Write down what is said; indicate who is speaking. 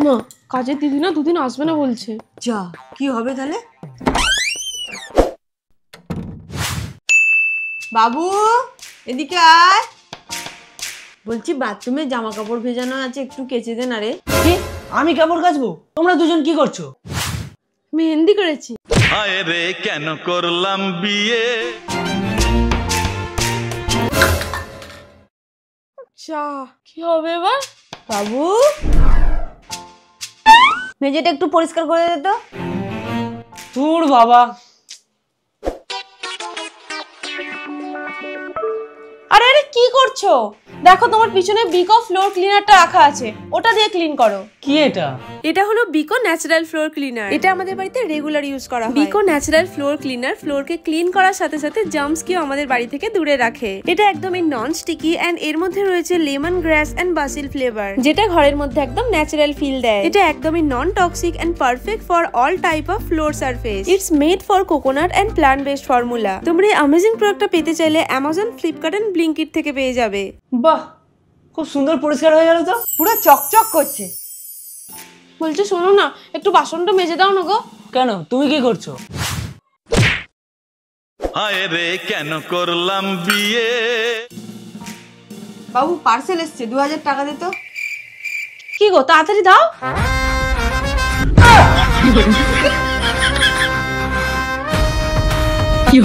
Speaker 1: মা কাজের দিদি না দুদিন আসবে না বলছে।
Speaker 2: যা, কি হবে তাহলে? বাবু এদিকে আয়। বলছি বাথরুমে জামা কাপড় ভেজানো আছে, একটু কেচে দে না রে।
Speaker 3: কি? আমি কাপড় কাচবো? তোমরা দুজন কি করছো?
Speaker 1: মেহেন্দি করেছি।
Speaker 4: হায় রে কেন করলাম বিয়ে।
Speaker 1: আচ্ছা কি হবে এবার?
Speaker 2: বাবু মেঝেটা একটু পরিষ্কার করে দে তো।
Speaker 3: তোর বাবা।
Speaker 1: আরে আরে কি করছো? দেখো তোমার পিছনে বিকো ফ্লোর ক্লিনারটা রাখা আছে, ওটা দিয়ে ক্লিন করো।
Speaker 3: কি এটা?
Speaker 1: এটা হলো বিকো ন্যাচারাল ফ্লোর ক্লিনার। এটা আমাদের বাড়িতে রেগুলার ইউজ করা হয়। বিকো ন্যাচারাল ফ্লোর ক্লিনার ফ্লোরকে ক্লিন করার সাথে সাথে জার্মসকেও আমাদের বাড়ি থেকে দূরে রাখে। এটা একদমই নন স্টিকি এন্ড এর মধ্যে রয়েছে lemon grass and basil flavour, যেটা ঘরের মধ্যে একদম ন্যাচারাল ফিল দেয়। এটা একদমই non toxic and perfect for all type of floor surface. It's made for coconut and plant based formula. তোমরা এই অ্যামেজিং প্রোডাক্টটা পেতে চাইলে অ্যামাজন, ফ্লিপকার্ট এন্ড ব্লিঙ্কিট থেকে পেয়ে যাবে।
Speaker 3: বাহ, খুব সুন্দর পরিষ্কার হয়ে গেল তো।
Speaker 2: পুরো চকচক করছে।
Speaker 1: বলছি শোনো না, একটু বাসনটা মেজে দাও না গো।
Speaker 3: কেন, তুমি কি করছো?
Speaker 4: হায় রে কেন করলাম বিয়ে।
Speaker 2: বাবু পার্সেল এসছে, 2000 টাকা দে তো।
Speaker 1: কি গো তাড়াতাড়ি দাও। কি